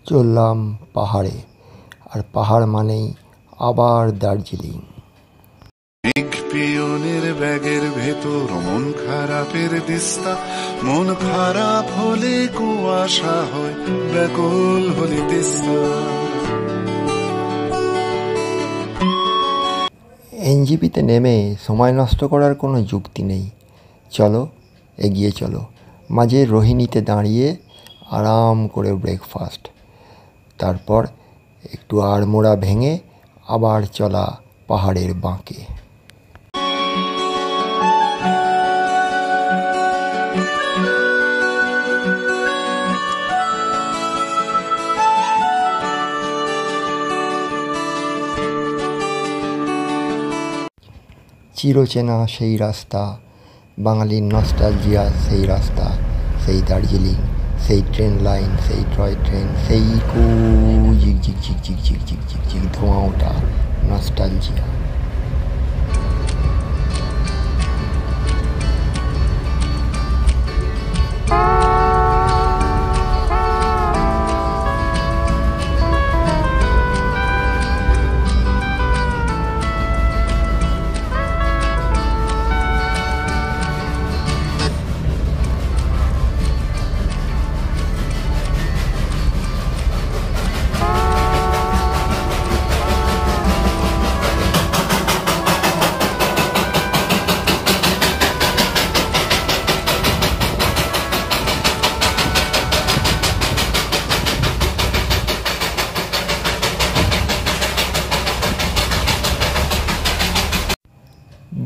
চললাম পাহাড়ে, আর পাহাড় মানেই আবার দার্জিলিং। পিয়নের ব্যাগের ভেতর মন খারাপের দিস্তা, মন খারাপ হলে কুয়াশা হয়, ব্যাকুল হলে তিস্তা। এনজিপিতে নেমে সময় নষ্ট করার কোনো যুক্তি নেই। চলো এগিয়ে চলো। মাঝে রোহিণীতে দাঁড়িয়ে আরাম করে ব্রেকফাস্ট, তারপর একটু আড়মোড়া ভেঙে আবার চলা পাহাড়ের বাঁকে। চিরচেনা সেই রাস্তা, বাঙালির নস্টালজিয়া সেই রাস্তা, সেই দার্জিলিং, সেই ট্রেন লাইন, সেই টয় ট্রেন, সেই ঝিক ঝিক ঝিক ঝিক ঝিক ঝিক ঝিক ঝিক ধোঁয়া ওঠা নস্টালজিয়া।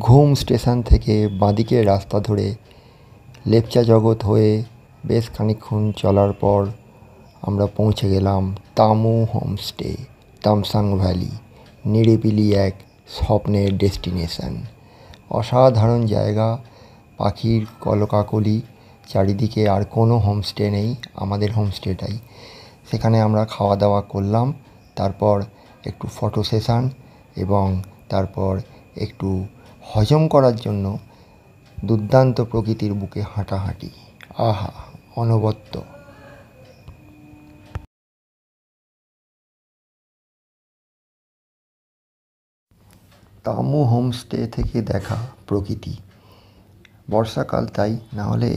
ঘুম স্টেশন থেকে বাঁদিকের রাস্তা ধরে লেপচা জগৎ হয়ে বেশ খানিকক্ষণ চলার পর আমরা পৌঁছে গেলাম তামু হোমস্টে, তামসাং ভ্যালি। নিরিবিলি এক স্বপ্নের ডেস্টিনেশন। অসাধারণ জায়গা, পাখির কলকাকলি, চারিদিকে আর কোনো হোমস্টে নেই, আমাদের হোমস্টেটাই। সেখানে আমরা খাওয়া দাওয়া করলাম, তারপর একটু ফটো সেশন এবং তারপর একটু হজম করার জন্য দুর্দান্ত প্রকৃতির বুকে হাঁটাহাঁটি। আহা, অনবদ্য। তামু হোমস্টে থেকে দেখা প্রকৃতি, বর্ষাকাল তাই, না হলে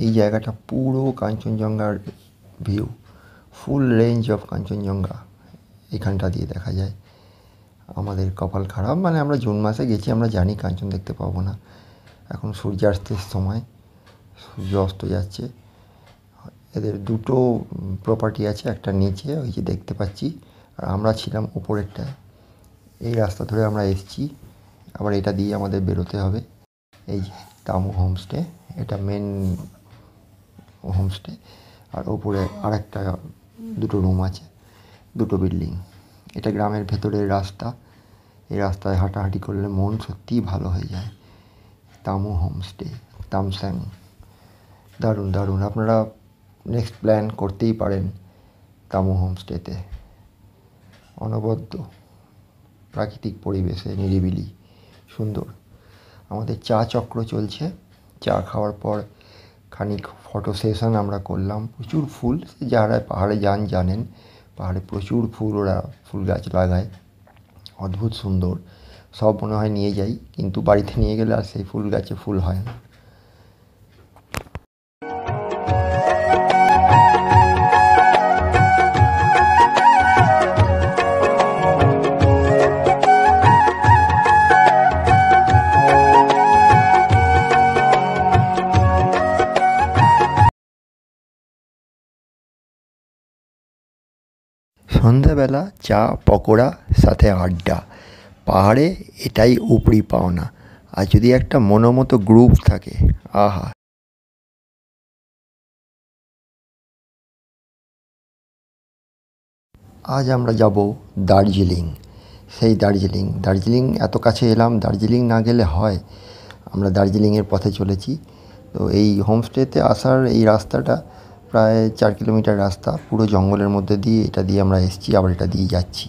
এই জায়গাটা পুরো কাঞ্চনজঙ্ঘার view, full range of Kanchenjunga এখানটা দিয়ে দেখা যায়। আমাদের কপাল খারাপ, মানে আমরা জুন মাসে গেছি, আমরা জানি কাঞ্চন দেখতে পাবো না। এখন সূর্যাস্তের সময়, সূর্য অস্ত যাচ্ছে। এদের দুটো প্রপার্টি আছে, একটা নিচে ওই যে দেখতে পাচ্ছি, আর আমরা ছিলাম উপরেরটায়। এই রাস্তা ধরে আমরা এসেছি, আবার এটা দিয়ে আমাদের বেরোতে হবে। এই যে তামু হোমস্টে, এটা মেন হোমস্টে, আর ওপরে আরেকটা দুটো রুম আছে, দুটো বিল্ডিং। এটা গ্রামের ভেতরের রাস্তা, এই রাস্তায় হাঁটাহাঁটি করলে মন সত্যিই ভালো হয়ে যায়। তামু হোমস্টে, তামস্যাং, দারুণ দারুণ। আপনারা নেক্সট প্ল্যান করতেই পারেন তামু হোমস্টেতে। অনবদ্য প্রাকৃতিক পরিবেশে, নিরিবিলি, সুন্দর। আমাদের চা চক্র চলছে, চা খাওয়ার পর খানিক ফটো সেশন আমরা করলাম। প্রচুর ফুল, যারা পাহাড়ে যান জানেন, পাহাড়ে প্রচুর ফুল, ওরা ফুল গাছ লাগায়, অদ্ভুত সুন্দর। সব মনে হয় নিয়ে যাই, কিন্তু বাড়িতে নিয়ে গেলে আর সেই ফুল গাছে ফুল হয় না। সন্ধ্যাবেলা চা, পকোড়া, সাথে আড্ডা। পাহাড়ে এটাই উপরি পাওনা, আর যদি একটা মনোমতো গ্রুপ থাকে, আহা। আজ আমরা যাব দার্জিলিং। সেই দার্জিলিং এত কাছে এলাম, দার্জিলিং না গেলে হয়। আমরা দার্জিলিংয়ের পথে চলেছি। তো এই হোমস্টেতে আসার এই রাস্তাটা প্রায় 4 কিলোমিটার রাস্তা, পুরো জঙ্গলের মধ্যে দিয়ে, এটা দিয়ে আমরা এসেছি, আবার এটা দিয়ে যাচ্ছি।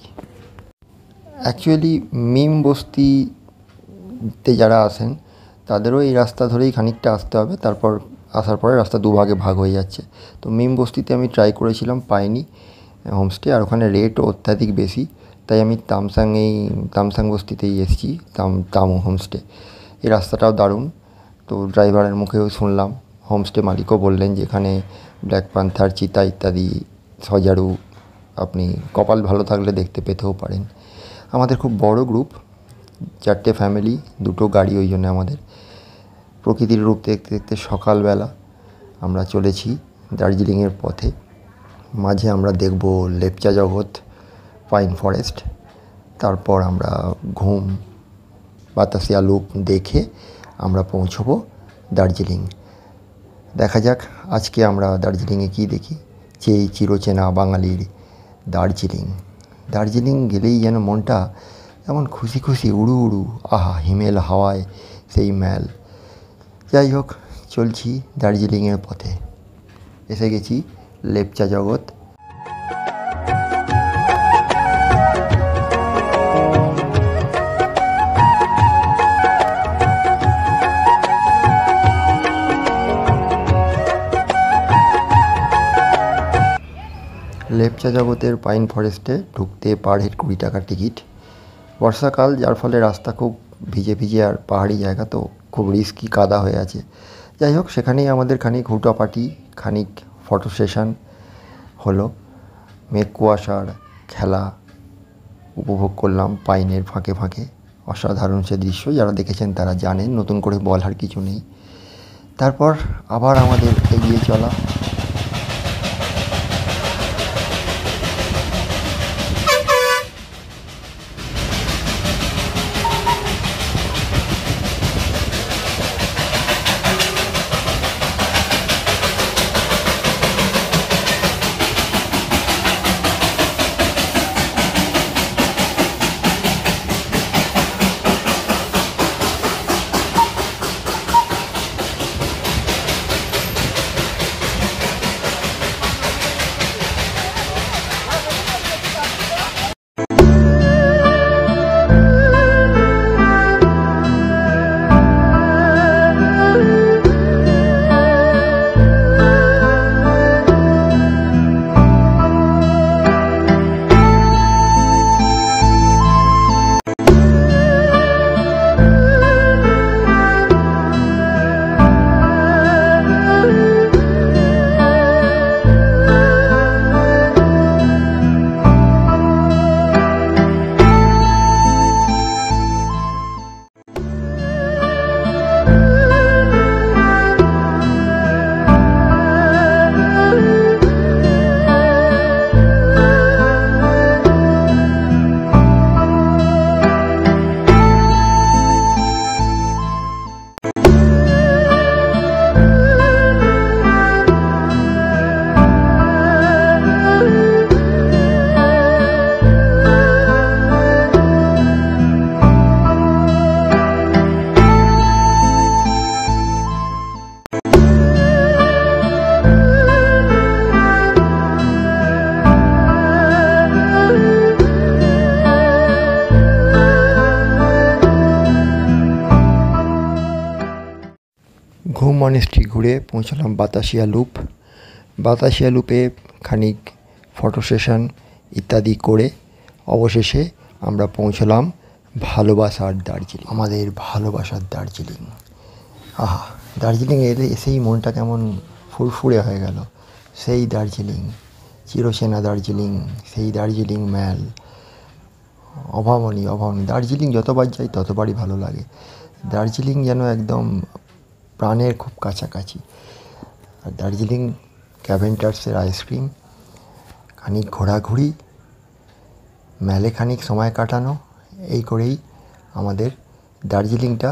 অ্যাকচুয়ালি মিম বস্তিতে যারা আসেন তাদেরও এই রাস্তা ধরেই খানিকটা আসতে হবে, তারপর আসার পরে রাস্তা দুভাগে ভাগ হয়ে যাচ্ছে। তো মিম বস্তিতে আমি ট্রাই করেছিলাম, পাইনি। হোমস্টে, আর ওখানে রেটও অত্যাধিক বেশি। তাই আমি তামসাং বস্তিতেই এসেছি, তামু হোমস্টে। এই রাস্তাটাও দারুণ। তো ড্রাইভারের মুখেও শুনলাম, হোমস্টে মালিকও বললেন যে এখানে ব্ল্যাক প্যান্থার, চিতা ইত্যাদি সজারু আপনি কপাল ভালো থাকলে দেখতে পেতেও পারেন। আমাদের খুব বড় গ্রুপ, 4টে ফ্যামিলি, 2টো গাড়ি, ওই জন্য আমাদের প্রকৃতির রূপ দেখতে দেখতে সকালবেলা আমরা চলেছি দার্জিলিংয়ের পথে। মাঝে আমরা দেখব লেপচা জগৎ পাইন ফরেস্ট, তারপর আমরা ঘুম বাতাসিয়া লুপ দেখে আমরা পৌঁছবো দার্জিলিং। দেখা যাক আজকে আমরা দার্জিলিংয়ে কী দেখি। যেই চিরচেনা বাঙালির দার্জিলিং, দার্জিলিং গেলেই যেন মনটা এমন খুশি খুশি উড়ু উড়ু, আহা হিমেল হাওয়ায় সেই ম্যাল। যাই হোক, চলছি দার্জিলিংয়ের পথে। এসে গেছি লেপচা জগৎ। লেপচা জগতের পাইন ফরেস্টে ঢুকতে পার হেড 20 টাকা টিকিট। বর্ষাকাল, যার ফলে রাস্তা খুব ভিজে ভিজে, আর পাহাড়ি জায়গা তো খুব রিস্কি, কাদা হয়ে আছে। যাই হোক, সেখানেই আমাদের খানিক হুটাপাটি, খানিক ফটো সেশন হলো। মেঘ কুয়াশার খেলা উপভোগ করলাম পাইনের ফাঁকে ফাঁকে। অসাধারণ সে দৃশ্য, যারা দেখেছেন তারা জানেন, নতুন করে বলার কিছু নেই। তারপর আবার আমাদের এগিয়ে চলা। ঘুম মনেস্ট্রি ঘুরে পৌঁছলাম বাতাসিয়া লুপ। বাতাসিয়া লুপে খানিক ফটো সেশন ইত্যাদি করে অবশেষে আমরা পৌঁছলাম ভালোবাসার দার্জিলিং, আমাদের ভালোবাসার দার্জিলিং। আহা, দার্জিলিং এসেই মনটা কেমন ফুরফুরে হয়ে গেল। সেই দার্জিলিং, চিরচেনা দার্জিলিং, সেই দার্জিলিং ম্যাল, অভাবনীয় অভাবনীয়। দার্জিলিং যতবার যাই ততবারই ভালো লাগে। দার্জিলিং যেন একদম প্রাণের খুব কাছাকাছি। আর দার্জিলিং ক্যাভেন্টার্সের আইসক্রিম, খানিক ঘোরাঘুরি, ম্যালে খানিক সময় কাটানো, এই করেই আমাদের দার্জিলিংটা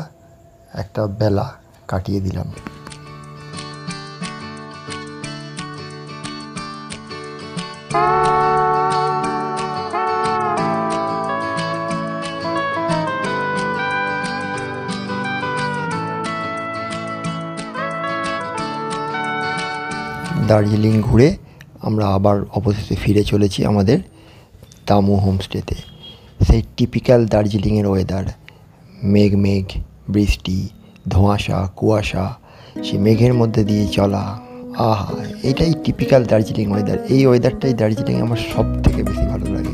একটা বেলা কাটিয়ে দিলাম। দার্জিলিং ঘুরে আমরা আবার অবশেষে ফিরে চলেছি আমাদের তামু হোমস্টেতে। সেই টিপিক্যাল দার্জিলিংয়ের ওয়েদার, মেঘ মেঘ, বৃষ্টি, ধোঁয়াশা, কুয়াশা, সেই মেঘের মধ্যে দিয়ে চলা, আহা, এটাই টিপিক্যাল দার্জিলিং ওয়েদার। এই ওয়েদারটাই দার্জিলিং আমার সব থেকে বেশি ভালো লাগে।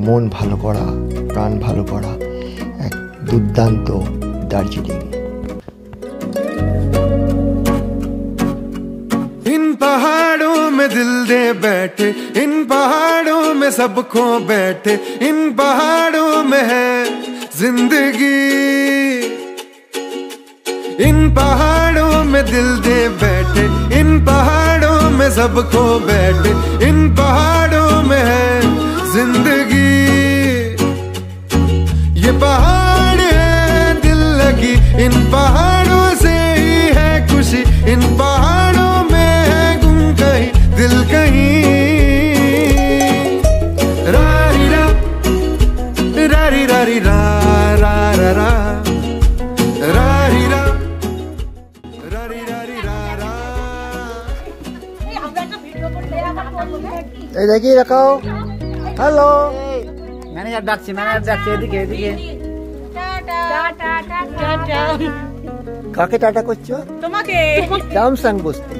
মন ভালো করা, প্রাণ ভালো করা, এক দুর্দান্ত দার্জিলিং। इन पहाड़ों में दिल दे बैठे, इन पहाड़ों में सब खो बैठे, इन पहाड़ों में है जिंदगी। इन पहाड़ों में दिल दे बैठे, इन पहाड़ों में सब खो बैठे, इन पहाड़ों में है जिंदगी। ये पहाड़ है दिल लगी, इन पहाड़ों से ही है खुशी, इन पहाड़ों में है गुम कहीं दिल कहीं। रारी रा रारी रारी रा रा रा रा रारी रा रारी रारी रा रा। এই দেখি রাখাও। হ্যালো, ম্যানেজার ডাকছে এদিকে এদিকে। কাকে টাটা করছো? তোমাকে স্যামসাং বসতে।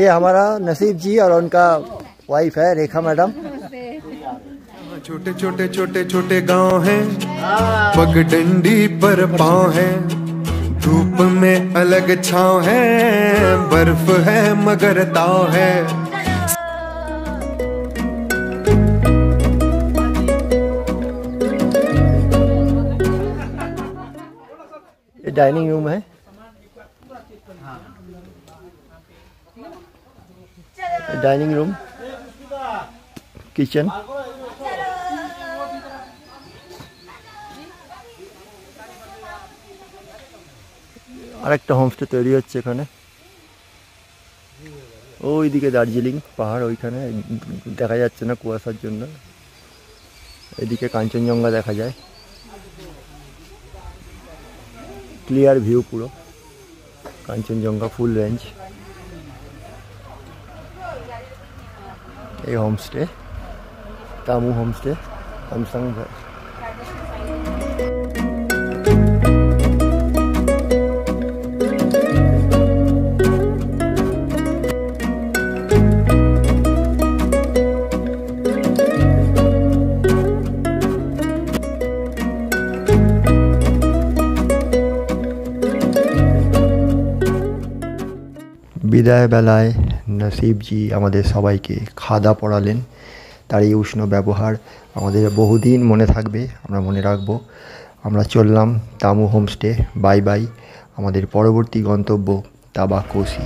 ये हमारा नसीब जी और उनका वाइफ है रेखा मैडम। छोटे छोटे छोटे छोटे गांव हैं, पगडंडी पर पाँव है, धूप में अलग छाँव है, बर्फ है मगर ताव है। ये डाइनिंग रूम है। Dining room, kitchen. আরেকটা হোমস্টে তৈরি হচ্ছে এখানে। ওইদিকে দার্জিলিং পাহাড়, ওইখানে দেখা যাচ্ছে না কুয়াশার জন্য। এদিকে কাঞ্চনজঙ্ঘা দেখা যায়, ক্লিয়ার ভিউ পুরো কাঞ্চনজঙ্ঘা ফুল রেঞ্জ। এই হোমস্টে তামু হোমস্টে স্যামসাং। বিদায় বেলায় নসিবজি আমাদের সবাইকে খাওয়া পড়ালেন। তার এই উষ্ণ ব্যবহার আমাদের বহুদিন মনে থাকবে, আমরা মনে রাখবো। আমরা চললাম তামু হোমস্টে। Bye bye. আমাদের পরবর্তী গন্তব্য তাবাকোসি।